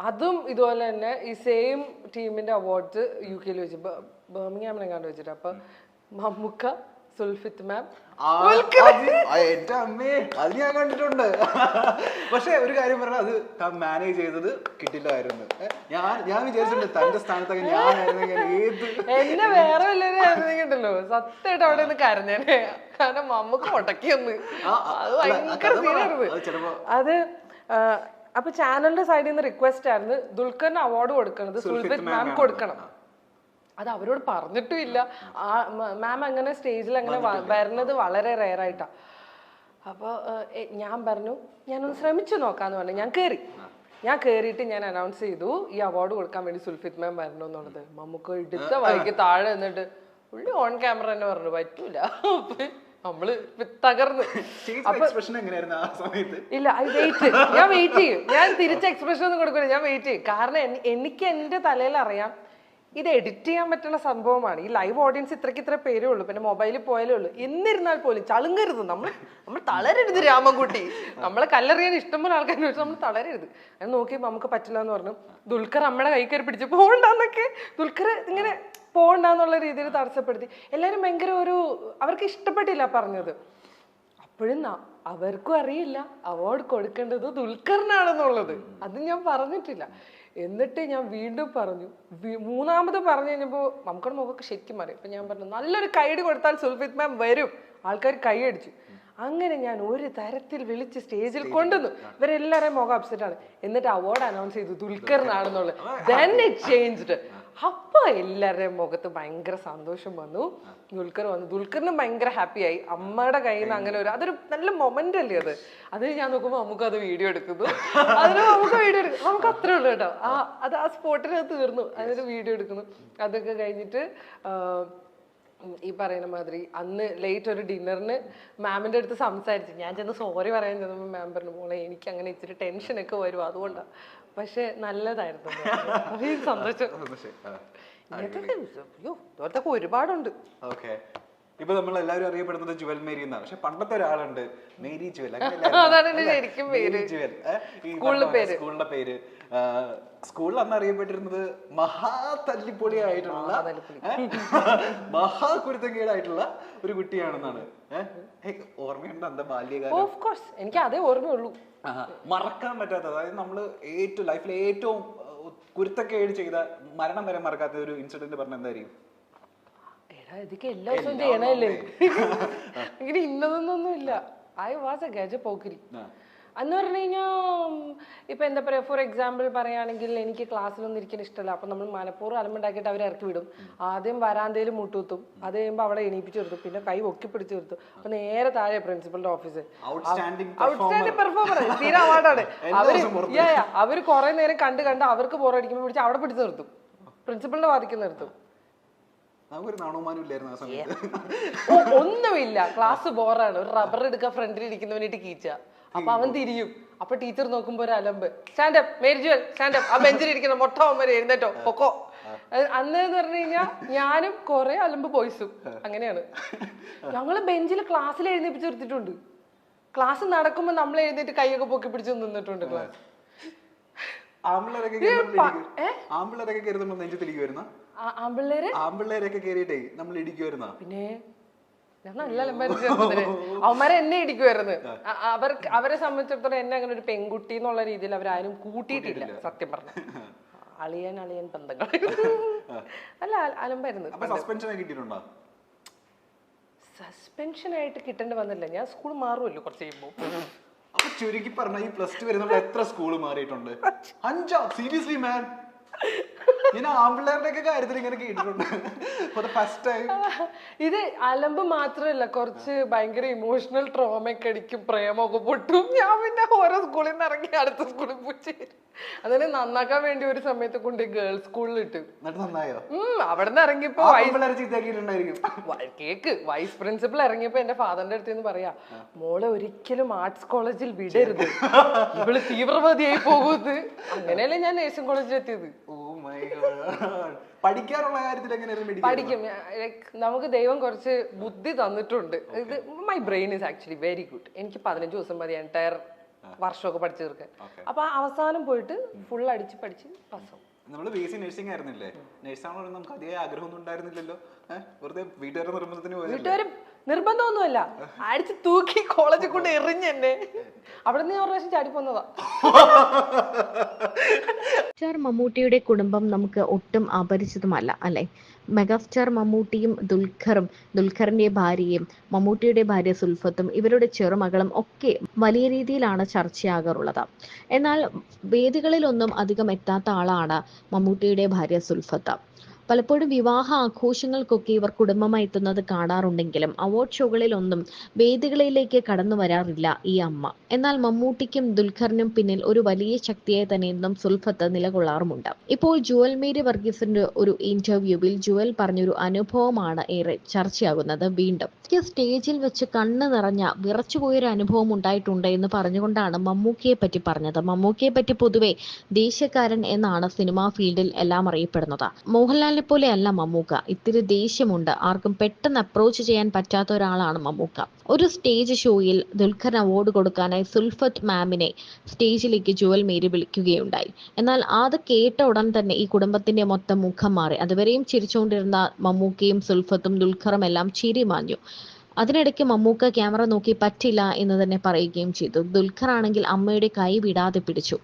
അതും ഇതുപോലെ തന്നെ ഈ സെയിം ടീമിന്റെ അവാർഡ്സ് UK വെച്ച് ബർമിംഗ്ഹാമിനെങ്ങാണ്ട് വെച്ചിട്ട്. അപ്പൊ മമ്മൂക്ക, സുൽഫിത്ത് മാം, എന്റെ അമ്മേ അത് ഞാൻ കണ്ടിട്ടുണ്ട്. പക്ഷെ ഒരു കാര്യം പറഞ്ഞാൽ അത് മാനേജ് ചെയ്തത് കിട്ടില്ലായിരുന്നു. ഞാൻ വിചാരിച്ചിട്ടുണ്ട് തന്റെ സ്ഥാനത്തൊക്കെ ഞാനായിരുന്നെങ്കിൽ ഏത് എന്നെ വേറെ വല്ലവരും ആയിരുന്നെങ്കിണ്ടല്ലോ സത്യമായിട്ട് അവിടെ നിന്ന് കരഞ്ഞേനെ. കാരണം മമ്മൂക്ക മുടക്കിയൊന്ന് അത് ഭയങ്കര സീനായിരുന്നു അത്. അപ്പൊ ചാനലിന്റെ സൈഡിൽ നിന്ന് റിക്വസ്റ്റ് ആയിരുന്നു ദുൽഖറിന് അവാർഡ് കൊടുക്കണത് സുൽഫിത്ത് മാം കൊടുക്കണം. അത് അവരോട് പറഞ്ഞിട്ടും ഇല്ല. മാം അങ്ങനെ സ്റ്റേജിൽ അങ്ങനെ വരുന്നത് വളരെ റെയർ ആയിട്ടാ. അപ്പോൾ ഞാൻ പറഞ്ഞു ഞാനൊന്ന് ശ്രമിച്ചു നോക്കാന്ന് പറഞ്ഞു. ഞാൻ കയറിയിട്ട് ഞാൻ അനൗൺസ് ചെയ്തു ഈ അവാർഡ് കൊടുക്കാൻ വേണ്ടി സുൽഫിത്ത് മാം വരണമെന്നുള്ളത്. നമുക്ക് എടുത്ത വഴിക്ക് താഴെ എന്നിട്ട് പുള്ളി ഓൺ ക്യാമറ തന്നെ പറഞ്ഞു പറ്റൂല. നമ്മള് തകർന്ന്. ഇല്ല ഞാൻ വെയിറ്റ് ചെയ്യും. ഞാൻ തിരിച്ച എക്സ്പ്രഷൻ ഒന്നും കൊടുക്കില്ല, ഞാൻ വെയിറ്റ് ചെയ്യും. കാരണം എനിക്ക് എന്റെ തലയിൽ അറിയാം ഇത് എഡിറ്റ് ചെയ്യാൻ പറ്റുന്ന സംഭവമാണ്. ഈ ലൈവ് ഓഡിയൻസ് ഇത്ര പേരേ ഉള്ളൂ, പിന്നെ മൊബൈലിൽ പോയാലേ ഉള്ളൂ. എന്നിരുന്നാൽ പോലും ചളുങ്ങരുത്. നമ്മൾ തളരരുത് രാമൻകുട്ടി. നമ്മളെ കല്ലെറിയാൻ ഇഷ്ടംപോലെ ആൾക്കാരെ വെച്ച് നമ്മൾ തളരരുത്. അത് നോക്കി നമുക്ക് പറ്റില്ല എന്ന് പറഞ്ഞു. ദുൽഖർ അമ്മയുടെ കൈ കയറി പിടിച്ച് പോകണ്ടെന്നൊക്കെ ദുൽഖർ ഇങ്ങനെ പോകണ്ടെന്നുള്ള രീതിയിൽ തടസ്സപ്പെടുത്തി. എല്ലാവരും ഭയങ്കര അവർക്ക് ഇഷ്ടപ്പെട്ടില്ല പറഞ്ഞത്. അപ്പോഴും അവർക്കും അറിയില്ല അവാർഡ് കൊടുക്കേണ്ടത് ദുൽഖറിനാണെന്നുള്ളത്. അത് ഞാൻ പറഞ്ഞിട്ടില്ല. എന്നിട്ട് ഞാൻ വീണ്ടും പറഞ്ഞു. മൂന്നാമത് പറഞ്ഞു കഴിഞ്ഞപ്പോൾ നമുക്കടെ മുഖമൊക്കെ ശരിക്കും അറിയാം. അപ്പൊ ഞാൻ പറഞ്ഞു നല്ലൊരു കൈയ്യടി കൊടുത്താൽ സുൽഫിത്ത് മാം വരും. ആൾക്കാർ കൈയടിച്ചു. അങ്ങനെ ഞാൻ ഒരു തരത്തിൽ വിളിച്ച് സ്റ്റേജിൽ കൊണ്ടുവന്നു. ഇവരെല്ലാവരെയും മുഖം അപ്സെറ്റ് ആണ്. എന്നിട്ട് അവാർഡ് അനൗൺസ് ചെയ്തു ദുൽഖറിനാണെന്നുള്ളത്. Then it changed. അപ്പൊ എല്ലാവരുടെയും മുഖത്ത് ഭയങ്കര സന്തോഷം വന്നു. ദുൽഖർ വന്നു. ദുൽഖറിനും ഭയങ്കര ഹാപ്പി ആയി. അമ്മയുടെ കയ്യിൽ നിന്ന് അങ്ങനെ അതൊരു നല്ല മൊമെന്റ് അല്ലേ അത്. അതിന് ഞാൻ നോക്കുമ്പോൾ നമുക്ക് അത് വീഡിയോ എടുക്കുന്നു. അതിന് നമുക്ക് വീഡിയോ എടുക്കും. നമുക്ക് അത്രേ ഉള്ളൂ കേട്ടോ. ആ സ്പോട്ടിന് തീർന്നു. അതിനൊരു വീഡിയോ എടുക്കുന്നു. അതൊക്കെ കഴിഞ്ഞിട്ട് ഈ പറയുന്ന മാതിരി അന്ന് ലേറ്റ് ഒരു ഡിന്നറിന് മാമിന്റെ അടുത്ത് സംസാരിച്ചു. ഞാൻ ചെന്ന് സോറി പറയാൻ ചെന്നപ്പോൾ മാം പറഞ്ഞു മോളെ എനിക്ക് അങ്ങനെ ഇച്ചിരി ടെൻഷനൊക്കെ വരും അതുകൊണ്ടാണ്. പക്ഷെ നല്ലതായിരുന്നു. സന്തോഷം. ഇതൊക്കെ ഒരുപാടുണ്ട്. ഇപ്പൊ നമ്മൾ എല്ലാവരും അറിയപ്പെടുന്നത് ജുവൽ മേരി എന്നാണ്. പക്ഷെ പണ്ടത്തെ ഒരാളുണ്ട് മേരി ജുവൽ. അതാണ് ശരിക്കും പേര്. സ്കൂളിന്റെ പേര്. സ്കൂളിൽ അന്ന് അറിയപ്പെട്ടിരുന്നത് മഹാ തല്ലിപ്പൊളിയായിട്ടുള്ള മഹാകുരുത്തങ്കേടായിട്ടുള്ള ഒരു കുട്ടിയാണെന്നാണ്. ഓർമ്മയുണ്ട് അന്ത ബാല്യകാലം? ഓഫ് കോഴ്സ് എനിക്ക് അതേ ഓർമ്മയുള്ളൂ. മറക്കാൻ പറ്റാത്ത, അതായത് നമ്മള് ലൈഫിലെ ഏറ്റവും കുരുത്തക്കേട് ചെയ്ത മരണം വരെ മറക്കാത്ത ഒരു ഇൻസിഡന്റ് പറഞ്ഞ എന്തായിരിക്കും? ഇതൊക്കെ എല്ലാ ദിവസവും ചെയ്യണല്ലേ. ഇങ്ങനെ ഇന്നതൊന്നും ഇല്ല. ഐ വാസ് എ ഗജ പോക്കിരി. അന്ന് പറഞ്ഞു കഴിഞ്ഞാൽ ഇപ്പൊ എന്താ പറയാ, ഫോർ എക്സാമ്പിൾ പറയുകയാണെങ്കിൽ എനിക്ക് ക്ലാസ്സിലൊന്നും ഇരിക്കാൻ ഇഷ്ടമല്ല. അപ്പൊ നമ്മൾ മനഃപൂർവ്വം അലമ്പുണ്ടാക്കിയിട്ട് അവരെ ഇറക്കി വിടും. ആദ്യം വരാന്തയിൽ മുട്ടുകുത്തും. അത് കഴിയുമ്പോൾ അവിടെ എണീപ്പിച്ചു കൊടുത്തു. പിന്നെ കൈ ഒക്കി പിടിച്ചു കൊടുത്തു. അപ്പൊ നേരെ താഴെ പ്രിൻസിപ്പളിന്റെ ഓഫീസ്. ഔട്ട്സ്റ്റാൻഡിംഗ് പെർഫോമർ തീരെ അവാർഡാണ്. അവര് കുറെ നേരം കണ്ട് അവർക്ക് ബോറടിക്കുമ്പോൾ പിടിച്ച് അവിടെ പിടിച്ചു നിർത്തും. പ്രിൻസിപ്പളിന്റെ വാദിക്ക് നിർത്തും. ഒന്നുമില്ല, ക്ലാസ് ബോറാണ്. ഒരു റബ്ബർ എടുക്കാൻ ഫ്രണ്ടിൽ ഇരിക്കുന്നവനായിട്ട് കീച്ച. അപ്പൊ അവൻ തിരിയും. അപ്പൊ ടീച്ചർ നോക്കുമ്പോ ഒരു അലമ്പ്, സ്റ്റാൻഡപ്പ് മേരി ജുവൽ സ്റ്റാൻഡപ്പ്. ആ ബെഞ്ചിൽ ഇരിക്കുന്ന മൊട്ട വരെ എഴുന്നേറ്റോ പൊക്കോ. അന്ന് എന്ന് പറഞ്ഞു കഴിഞ്ഞാൽ ഞാനും കുറെ അലമ്പ് ബോയ്സും അങ്ങനെയാണ്. ഞങ്ങള് ബെഞ്ചിൽ ക്ലാസ്സിൽ എഴുന്നേപ്പിച്ച് നിർത്തിയിട്ടുണ്ട്. ക്ലാസ് നടക്കുമ്പോ നമ്മൾ എഴുന്നേറ്റ് കൈയൊക്കെ പൊക്കി പിടിച്ച് നിന്നിട്ടുണ്ട്. ക്ലാസ് ആമ്പിള്ളേരൊക്കെ നമ്മൾ ഇടിക്കുമായിരുന്നോ? പിന്നെ ഞാൻ നല്ല അലമ്പായിരുന്നു. അവന്മാരെ എന്നെ ഇടിക്കുമായിരുന്നു. അവരെ സംബന്ധിച്ചിടത്തോളം എന്നെ അങ്ങനെ ഒരു പെൺകുട്ടി എന്നുള്ള രീതിയിൽ അവരാരും കൂട്ടിയിട്ടില്ല. സത്യം പറഞ്ഞു അളിയൻ ബന്ധങ്ങൾ നല്ല അലമ്പായിരുന്നു. സസ്പെൻഷൻ ആയിട്ട് കിട്ടേണ്ടി വന്നില്ല. ഞാൻ സ്കൂൾ മാറുമല്ലോ കുറച്ച് കഴിയുമ്പോ. അപ്പൊ ചുരുക്കി പറഞ്ഞ ഈ പ്ലസ് ടു വരെ നമ്മൾ എത്ര സ്കൂള് മാറിയിട്ടുണ്ട്? 5. സീരിയസ്ലി മാൻ, ഞാൻ ആമ്പിള്ളേരുടെ ഒക്കെ കാര്യത്തിൽ ഇങ്ങനെ കേട്ടിട്ടുണ്ട്. ഇത് അലമ്പ് മാത്രമല്ല, കുറച്ച് ഭയങ്കര ഇമോഷണൽ ട്രോമയൊക്കെ അടിക്കും, പ്രേമൊക്കെ പൊട്ടും. ഞാൻ പിന്നെ ഓരോ സ്കൂളിൽ നിന്ന് ഇറങ്ങി അടുത്ത സ്കൂളിൽ പോയി. അതിനെ നന്നാക്കാൻ വേണ്ടി ഒരു സമയത്ത് കൊണ്ട് ഗേൾസ് സ്കൂളിൽ ഇട്ടു. അവിടെ നിന്ന് ഇറങ്ങിയപ്പോ കേക്ക് വൈസ് പ്രിൻസിപ്പൽ ഇറങ്ങിയപ്പോ എന്റെ ഫാദറിന്റെ അടുത്ത് നിന്ന് പറയാ, മോളെ ഒരിക്കലും ആർട്സ് കോളേജിൽ വിടരുത്, ഇവള് തീവ്രവാദിയായി പോകുന്നത്. അങ്ങനെയല്ലേ ഞാൻ നേഴ്സിംഗ് കോളേജിൽ എത്തിയത്. പഠിക്കാനുള്ള കാര്യത്തിൽ പഠിക്കും. നമുക്ക് ദൈവം കുറച്ച് ബുദ്ധി തന്നിട്ടുണ്ട്. ഇത് my brain is actually very good. എനിക്ക് 15 ദിവസം മതി എൻറ്റയർ വർഷമൊക്കെ പഠിച്ചു തീർക്കാൻ. Okay. അപ്പൊ അവസാനം പോയിട്ട് ഫുൾ അടിച്ച് പഠിച്ച് പാസ്സാവും. നമ്മള് ബി എസ് നഴ്സിംഗ് ആയിരുന്നില്ലേ? നഴ്സാണോ നമുക്ക് അധികം ആഗ്രഹമൊന്നും ഉണ്ടായിരുന്നില്ലല്ലോ. വെറുതെ വീട്ടുകാരുടെ നിർബന്ധത്തിന് പോയത്. വീട്ടുകാര് നിർബന്ധമൊന്നുമല്ല, അടിച്ച് തൂക്കി കോളേജിൽ കൊണ്ട് എറിഞ്ഞെന്നെ. അവിടെ നിന്ന് ഒരു പ്രാവശ്യം ചാടി പോന്നതാ. സ്റ്റാർ മമ്മൂട്ടിയുടെ കുടുംബം നമുക്ക് ഒട്ടും അപരിചിതമല്ല അല്ലെ. മെഗാസ്റ്റാർ മമ്മൂട്ടിയും ദുൽഖറിന്റെ ഭാര്യയും മമ്മൂട്ടിയുടെ ഭാര്യ സുൽഫത്തും ഇവരുടെ ചെറുമകളും ഒക്കെ വലിയ രീതിയിലാണ് ചർച്ചയാകാറുള്ളത്. എന്നാൽ വേദികളിലൊന്നും അധികം എത്താത്ത ആളാണ് മമ്മൂട്ടിയുടെ ഭാര്യ സുൽഫത്ത്. പലപ്പോഴും വിവാഹ ആഘോഷങ്ങൾക്കൊക്കെ ഇവർ കുടുംബമായി എത്തുന്നത് കാണാറുണ്ടെങ്കിലും അവാർഡ് ഷോകളിലൊന്നും വേദികളിലേക്ക് കടന്നു വരാറില്ല ഈ അമ്മ. എന്നാൽ മമ്മൂട്ടിക്കും ദുൽഖറിനും പിന്നിൽ ഒരു വലിയ ശക്തിയായി തന്നെ ഇന്നും സുൽഫത്ത് നിലകൊള്ളാറുമുണ്ട്. ഇപ്പോൾ ജുവൽ മേരി വർഗീസിന്റെ ഒരു ഇന്റർവ്യൂവിൽ ജുവൽ പറഞ്ഞൊരു അനുഭവമാണ് ഏറെ ചർച്ചയാകുന്നത്. വീണ്ടും സ്റ്റേജിൽ വെച്ച് കണ്ണ് നിറഞ്ഞ വിറച്ചുപോയൊരു അനുഭവം ഉണ്ടായിട്ടുണ്ട് എന്ന് പറഞ്ഞുകൊണ്ടാണ് മമ്മൂക്കയെ പറ്റി പറഞ്ഞത്. മമ്മൂക്കയെ പറ്റി പൊതുവെ ദേശക്കാരൻ എന്നാണ് സിനിമാ ഫീൽഡിൽ എല്ലാം അറിയപ്പെടുന്നത്. മോഹൻലാൽ പോലെ അല്ല മമ്മൂക്ക. ഇത്തിരി ദേഷ്യമുണ്ട്. ആർക്കും പെട്ടെന്ന് അപ്രോച്ച് ചെയ്യാൻ പറ്റാത്ത ഒരാളാണ് മമ്മൂക്ക. ഒരു സ്റ്റേജ് ഷോയിൽ ദുൽഖർ അവാർഡ് കൊടുക്കാനായി സുൽഫത്ത് മാമിനെ സ്റ്റേജിലേക്ക് ജുവൽ മേരി വിളിക്കുകയുണ്ടായി. എന്നാൽ അത് കേട്ട ഉടൻ തന്നെ ഈ കുടുംബത്തിന്റെ മൊത്തം മുഖം മാറി. അതുവരെയും ചിരിച്ചുകൊണ്ടിരുന്ന മമ്മൂക്കയും സുൽഫത്തും ദുൽഖറും എല്ലാം ചിരി മാഞ്ഞു. അതിനിടയ്ക്ക് മമ്മൂക്ക ക്യാമറ നോക്കി പറ്റില്ല എന്ന് തന്നെ പറയുകയും ചെയ്തു. ദുൽഖർ ആണെങ്കിൽ അമ്മയുടെ കൈ വിടാതെ പിടിച്ചു.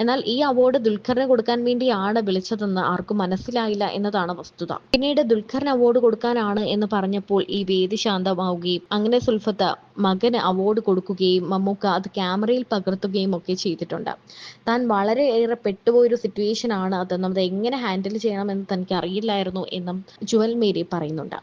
എന്നാൽ ഈ അവാർഡ് ദുൽഖറിന് കൊടുക്കാൻ വേണ്ടിയാണ് വിളിച്ചതെന്ന് ആർക്കും മനസ്സിലായില്ല എന്നതാണ് വസ്തുത. പിന്നീട് ദുൽഖറിന് അവാർഡ് കൊടുക്കാനാണ് എന്ന് പറഞ്ഞപ്പോൾ ഈ വേദി ശാന്തമാവുകയും അങ്ങനെ സുൽഫത്ത് മകന് അവാർഡ് കൊടുക്കുകയും മമ്മൂക്ക അത് ക്യാമറയിൽ പകർത്തുകയും ഒക്കെ ചെയ്തിട്ടുണ്ട്. താൻ വളരെയേറെ പെട്ടുപോയൊരു സിറ്റുവേഷൻ ആണ് അതെന്നും അത് എങ്ങനെ ഹാൻഡിൽ ചെയ്യണമെന്ന് തനിക്ക് അറിയില്ലായിരുന്നു എന്നും ജുവൽ മേരി പറയുന്നുണ്ട്.